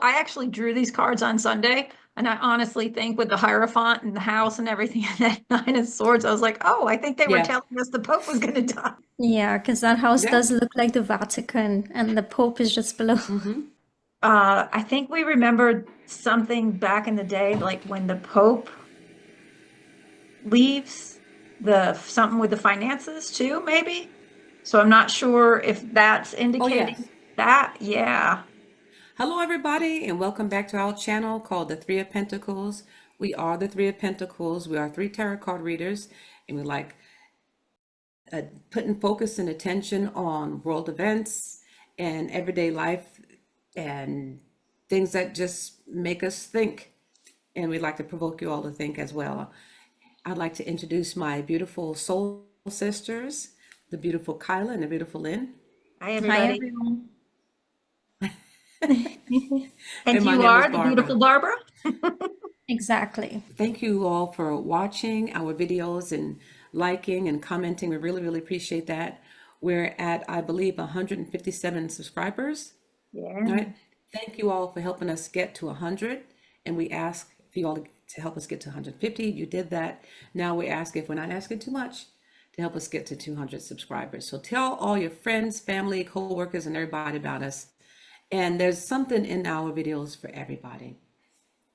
I actually drew these cards on Sunday, and I honestly think with the Hierophant and the house and everything and that Nine of Swords, I was like, oh, I think they were Yeah, telling us the Pope was going to die. Yeah, because that house yeah. does look like the Vatican, and the Pope is just below. Hmm. I think we remembered something back in the day, like when the Pope leaves, the something with the finances too, maybe. So I'm not sure if that's Oh, indicating yes. that. Yeah. Hello, everybody, and welcome back to our channel called The Three of Pentacles. We are the Three of Pentacles. We are three tarot card readers, and we like putting focus and attention on world events and everyday life and things that just make us think. And we'd like to provoke you all to think as well. I'd like to introduce my beautiful soul sisters, the beautiful Kyla and the beautiful Lynn. Hi, Hi, everybody. everyone. And And my you name is are the Barbara. beautiful Barbara? Exactly. Thank you all for watching our videos and liking and commenting. We really, really appreciate that. We're at, I believe, 157 subscribers. All Yeah. right. Thank you all for helping us get to 100. And we ask for you all to help us get to 150. You did that. Now we ask, if we're not asking too much, to help us get to 200 subscribers. So tell all your friends, family, co-workers, and everybody about us. And there's something in our videos for everybody.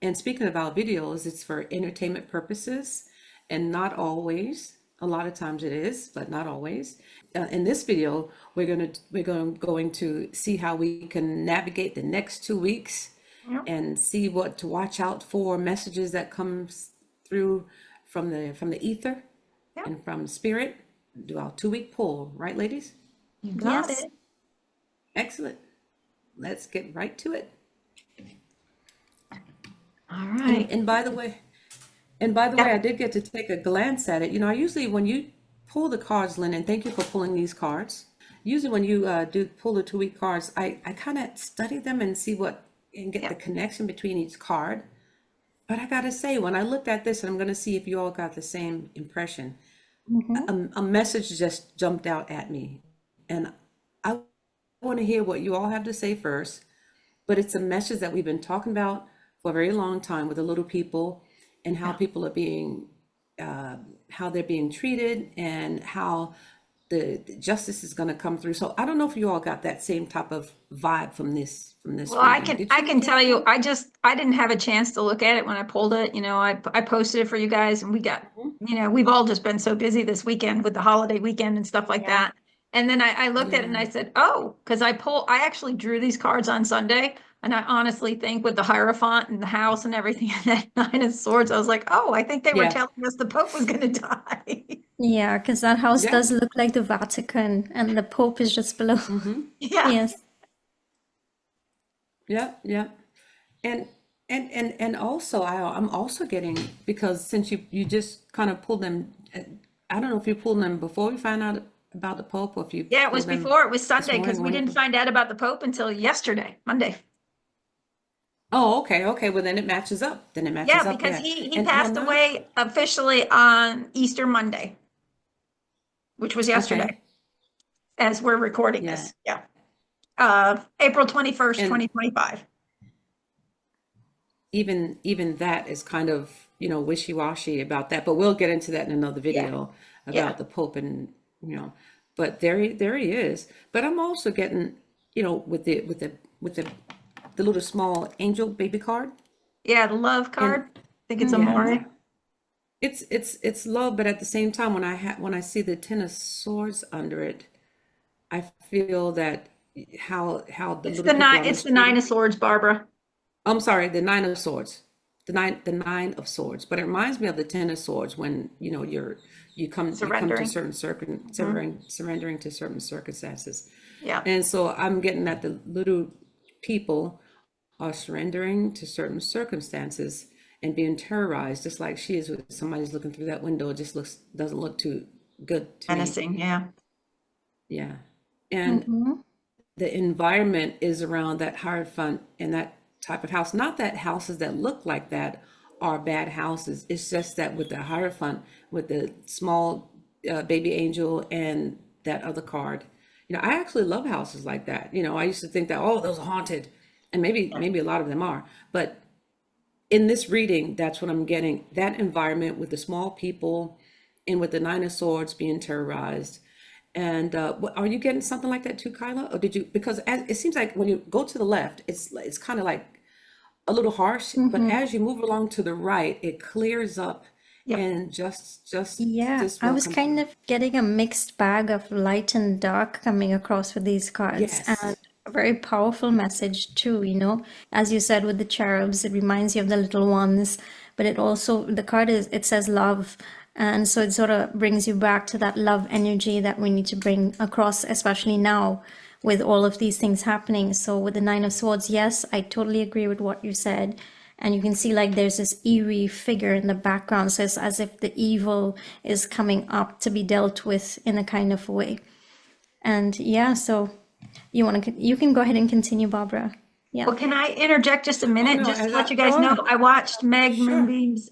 And speaking of our videos, it's for entertainment purposes and not always. A lot of times it is, but not always. In this video, we're going to see how we can navigate the next 2 weeks Yep. and see what to watch out for, messages that comes through from the ether Yep. and from spirit. Do our 2 week pull, right, ladies? You got Yes. it. Excellent. Let's get right to it. All And right. and by the way, And by the way, Yep. I did get to take a glance at it. I usually when you pull the cards, Lynn, and thank you for pulling these cards. Usually when you do pull the 2 week cards, I kind of study them and see what and get the Yep. connection between each card. But I gotta say, when I looked at this, and I'm gonna see if you all got the same impression, Hmm. a message just jumped out at me. And I want to hear what you all have to say first, but it's a message that we've been talking about for a very long time with the little people and how Yeah. people are being how they're being treated and how the justice is going to come through. So I don't know if you all got that same type of vibe from this Well, I reading. can Did I you can get tell you, that? I didn't have a chance to look at it when I pulled it. I posted it for you guys, and we got, Mhm. we've all just been so busy this weekend with the holiday weekend and stuff like Yeah. that. And then I looked at it and Yeah. I said, oh, because I actually drew these cards on Sunday, and I honestly think with the Hierophant and the house and everything and that Nine of Swords, I was like, oh, I think they were Yeah. telling us the Pope was going to die. Yeah, because that house Yeah. does look like the Vatican, and the Pope is just below. Hmm. Yeah. Yes. Yeah. Yeah. And and also I'm also getting, because since you just kind of pulled them, I don't know if you pulled them before we found out about the Pope or if you Yeah, it was pulled them before, it was this Sunday, because morning we when didn't you. find out about the Pope until yesterday, Monday. Oh, okay, okay. Well, then it matches up. Then it Yeah, matches up. because Yeah. he And well, passed not away officially on Easter Monday, which was okay. yesterday, as we're recording Yeah. this. Yeah. April 21st, And 2025. even that is kind of, wishy-washy about that, but we'll get into that in another Yeah. video Yeah. about the Pope and, but there he is. But I'm also getting, with the little small angel baby card. Yeah. The love And card. I think it's yeah, Amore. it's love, but at the same time, when I see the Ten of Swords under it, I feel that how the little people are It's the Nine mistreated. of Swords, Barbara. I'm sorry, the Nine of Swords, the nine of Swords. But it reminds me of the Ten of Swords when you come to Surrendering. certain Mhm. surrendering to certain circumstances. Yeah. And so I'm getting that the little people are surrendering to certain circumstances and being terrorized, just like she is. With somebody's looking through that window, it just doesn't look too good to me. Menacing. Yeah. Yeah. And Hmm. the environment is around that Hierophant and that type of house. Not that houses that look like that are bad houses. It's just that with the Hierophant, with the small baby angel and that other card, I actually love houses like that. I used to think that, oh, those are haunted. and maybe a lot of them are, but in this reading, that's what I'm getting. That environment with the small people and with the Nine of Swords being terrorized. And are you getting something like that too, Kyla? Or did you, because it seems like when you go to the left, it's kind of like a little harsh, but Mm-hmm. as you move along to the right, it clears up Yep. and Yeah, just I was welcome kind through. of getting a mixed bag of light and dark coming across with these cards, and Yes. a very powerful message too, you know. As you said with the cherubs, it reminds you of the little ones, but it also, the card is, it says love, and so it sort of brings you back to that love energy that we need to bring across, especially now with all of these things happening. So with the Nine of Swords, yes, I totally agree with what you said. And you can see like there's this eerie figure in the background. So it's as if the evil is coming up to be dealt with in a kind of way. And yeah, so you can go ahead and continue, Barbara. Yeah. Well, can I interject just a Oh minute no, just to as let I, you guys know? Sure. I watched Meg sure. Moonbeam's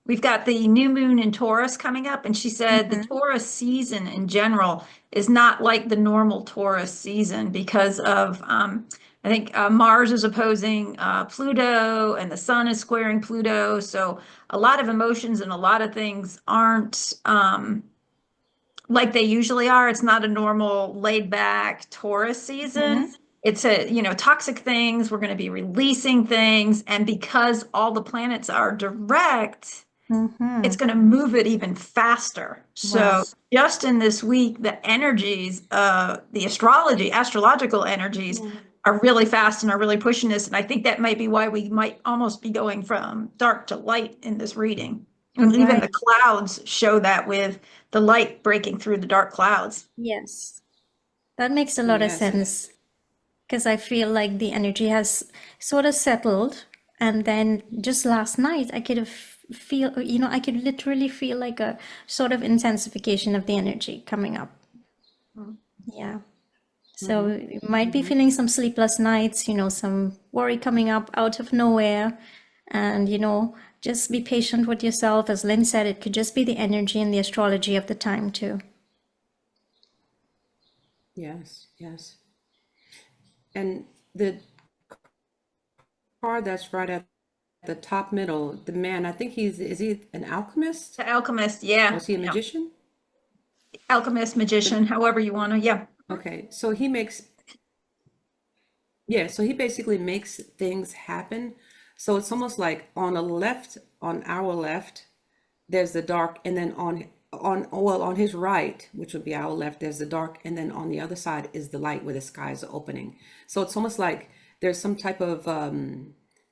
we've got the new moon in Taurus coming up, and she said the Mm-hmm. Taurus season in general is not like the normal Taurus season because of I think Mars is opposing Pluto and the sun is squaring Pluto. So a lot of emotions and a lot of things aren't like they usually are. It's not a normal laid back Taurus season. Mm-hmm. It's a, toxic things. We're going to be releasing things. And because all the planets are direct, Mm-hmm. it's going to move it even faster. Wow. So just in this week, the energies, the astrological energies Yeah. are really fast and are really pushing this. And I think that might be why we might almost be going from dark to light in this reading. And even the Right. clouds show that with the light breaking through the dark clouds. Yes. That makes a lot of Yes. sense because I feel like the energy has sort of settled. And then just last night, I could have feel, I could literally feel like a sort of intensification of the energy coming up. Yeah. So Mm-hmm. you might be Mm-hmm. feeling some sleepless nights, some worry coming up out of nowhere. And, just be patient with yourself. As Lynn said, it could just be the energy and the astrology of the time, too. Yes. Yes. And the card that's right at the top middle, the man, I think is he an alchemist? The alchemist, Or yeah, is he a yeah. magician? Alchemist, The, magician, however you want to, yeah. okay, so he makes, yeah, so he basically makes things happen. So it's almost like on our left, there's the dark, and then on his right, which would be our left, there's the dark, and then on the other side is the light where the sky is opening. So it's almost like there's some type of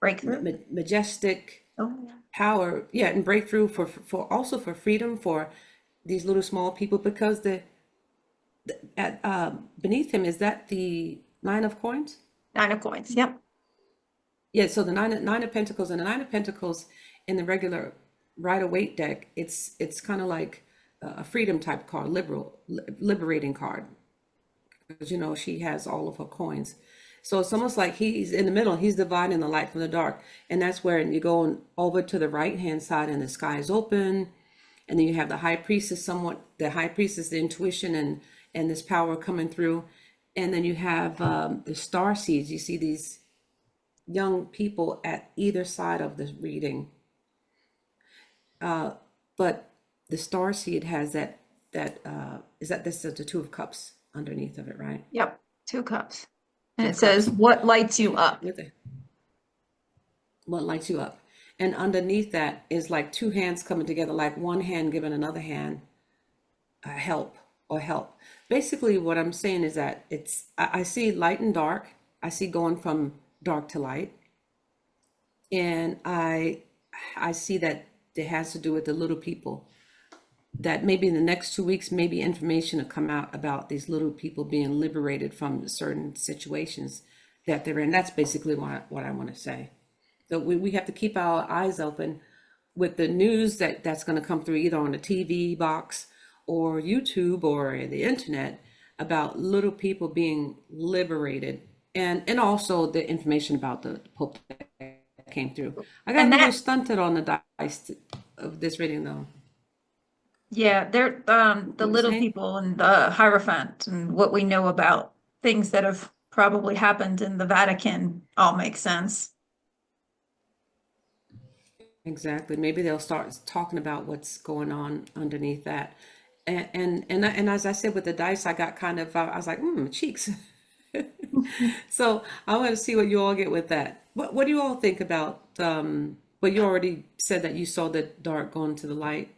Breakthrough. majestic Oh, yeah. power, yeah, and breakthrough for also for freedom for these little small people, because the at beneath him, is that the nine of coins? Nine of coins, yep. Yeah, so the nine of pentacles, and the nine of pentacles in the regular Rider Waite deck, it's kind of like a freedom type card, liberating card, because she has all of her coins. So it's almost like he's in the middle, he's dividing the light from the dark. And that's where you go over to the right hand side and the sky is open. And then you have the high priestess, the high priestess, the intuition and this power coming through. And then you have the star seeds. You see these young people at either side of the reading. But the star seed has that's the Two of Cups underneath of it, right? Yep, two cups. And Two it of says, Cups. what lights you up? With it. What lights you up? And underneath that is like two hands coming together, like one hand giving another hand help or help. Basically, what I'm saying is that I see light and dark. I see going from dark to light. And I see that it has to do with the little people, that maybe in the next 2 weeks, maybe information will come out about these little people being liberated from certain situations that they're in. That's basically what I want to say. So we have to keep our eyes open with the news that's going to come through either on the TV box or YouTube or the internet about little people being liberated, and also the information about the Pope that came through. I got a And little that, stunted on the dice of this reading though. yeah, they're the What you little saying? people and the Hierophant and what we know about things that have probably happened in the Vatican all makes sense. Exactly. Maybe they'll start talking about what's going on underneath that. And as I said with the dice, I got kind of I was like, cheeks. So I want to see what you all get with that. What do you all think about well, you already said that you saw the dark going to the light.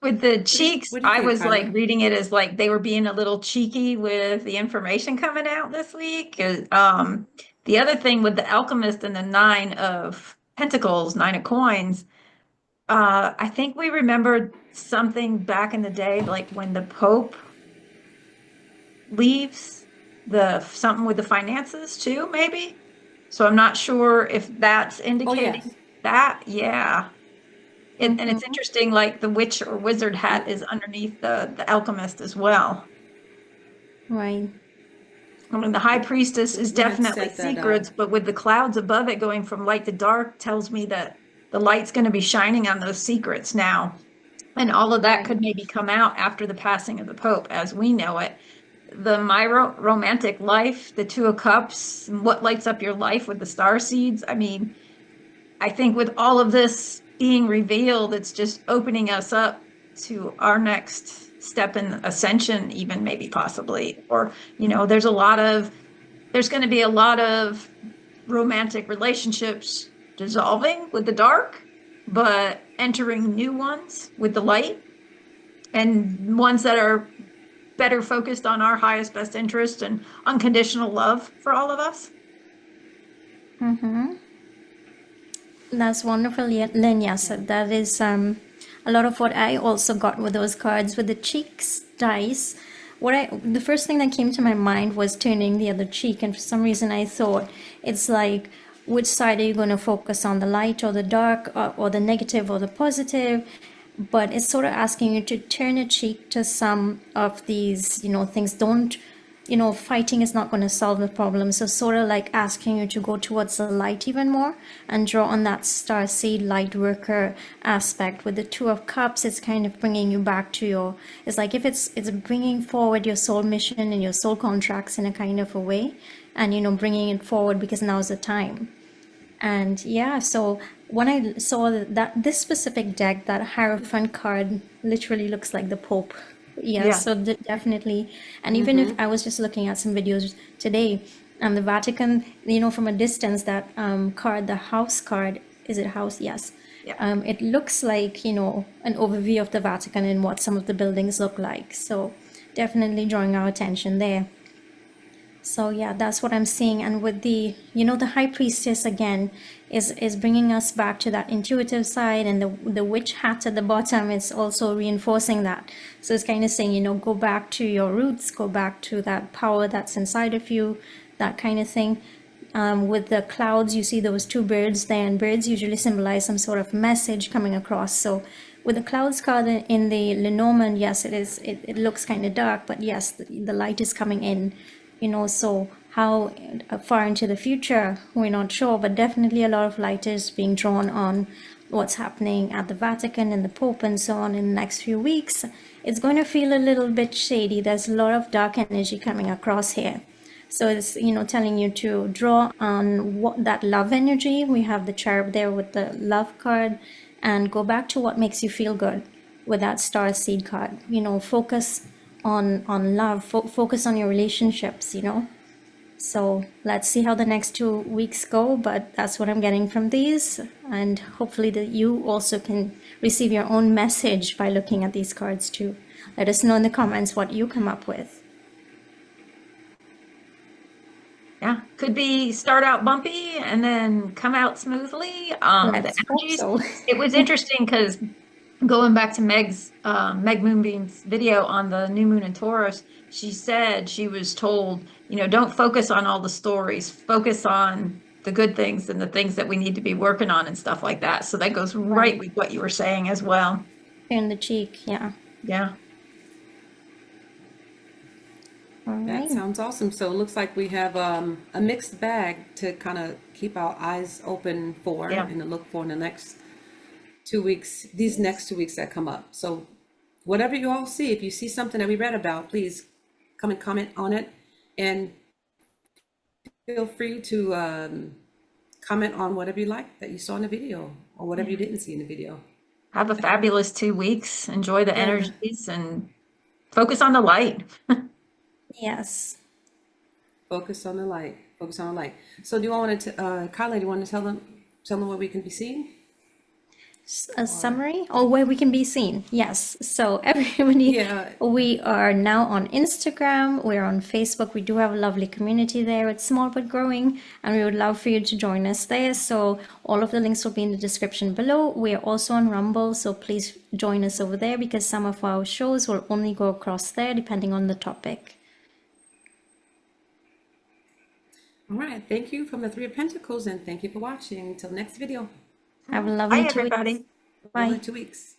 With the cheeks, What do you I think, was like Kyla? reading it as like they were being a little cheeky with the information coming out this week. The other thing with the alchemist and the nine of pentacles, nine of coins, I think we remembered something back in the day, like when the Pope leaves, the something with the finances too, maybe. So I'm not sure if that's Oh indicating yes. that. Yeah. And it's Mm-hmm. interesting, like the witch or wizard hat Yeah. is underneath the alchemist as well. Right. I mean, the high priestess is We had definitely said that secrets, but with the clouds above it going from light to dark tells me that the light's going to be shining on those secrets now. And all of that Right. could maybe come out after the passing of the Pope as we know it. The my romantic life, the Two of Cups, and what lights up your life with the star seeds. I mean, I think with all of this being revealed, it's just opening us up to our next step in ascension, even maybe possibly. Or, there's going to be a lot of romantic relationships dissolving with the dark, but entering new ones with the light and ones that are better focused on our highest best interest and unconditional love for all of us. Mm-hmm. That's wonderful, Lynn. Yes, that is a lot of what I also got with those cards with the cheeks dice. The first thing that came to my mind was turning the other cheek, and for some reason I thought it's like, which side are you going to focus on, the light or the dark, or the negative or the positive? But it's sort of asking you to turn a cheek to some of these, things. Don't, fighting is not going to solve the problem. So sort of like asking you to go towards the light even more and draw on that star seed light worker aspect. With the Two of Cups, it's kind of bringing you back to it's like if it's bringing forward your soul mission and your soul contracts in a kind of a way, and bringing it forward because now's the time. And yeah, so when I saw that this specific deck, that Hierophant card literally looks like the Pope. Yeah, Yeah. so definitely. And even if I was just looking at some videos today, the Vatican, from a distance, that card, the house card, is it house? Yes. Yeah. It looks like, an overview of the Vatican and what some of the buildings look like. So definitely drawing our attention there. So yeah, that's what I'm seeing. And with the high priestess again is bringing us back to that intuitive side, and the witch hat at the bottom is also reinforcing that. So it's kind of saying, go back to your roots, go back to that power that's inside of you, that kind of thing. With the clouds, you see those two birds there, and birds usually symbolize some sort of message coming across. So with the clouds card in the Lenormand, yes, it looks kind of dark, but yes, the light is coming in. So how far into the future, we're not sure, but definitely a lot of light is being drawn on what's happening at the Vatican and the Pope and so on in the next few weeks. It's going to feel a little bit shady. There's a lot of dark energy coming across here. So it's, telling you to draw on that love energy. We have the cherub there with the love card, and go back to what makes you feel good with that star seed card. Focus on love, focus on your relationships. So let's see how the next 2 weeks go, but that's what I'm getting from these, and hopefully that you also can receive your own message by looking at these cards too. Let us know in the comments what you come up with. Yeah, could be start out bumpy and then come out smoothly. The Let's hope energies. so. It was interesting because going back to Meg Moonbeam's video on the new moon in Taurus, she said she was told, don't focus on all the stories, focus on the good things and the things that we need to be working on and stuff like that. So that goes right Right. with what you were saying as well. Turn the cheek, yeah. Yeah. All That right. sounds awesome. So it looks like we have a mixed bag to kind of keep our eyes open for Yeah. and to look for in the next 2 weeks, these next 2 weeks that come up. So whatever you all see, if you see something that we read about, please come and comment on it And feel free to comment on whatever you like that you saw in the video or whatever you didn't see in the video. Have a fabulous 2 weeks. Enjoy the Yeah. energies and focus on the light. Yes. Focus on the light. Focus on the light. So do you want to, Kaila, do you want to tell them where we can be seen? A summary or where we can be seen. Yes. So everybody, Yeah. we are now on Instagram. We're on Facebook. We do have a lovely community there. It's small but growing, and we would love for you to join us there. So all of the links will be in the description below. We are also on Rumble, so please join us over there because some of our shows will only go across there depending on the topic. All right. Thank you from the Three of Pentacles, and thank you for watching. Until next video. Have a lovely Bye, 2 weeks. everybody. Bye. 2 weeks.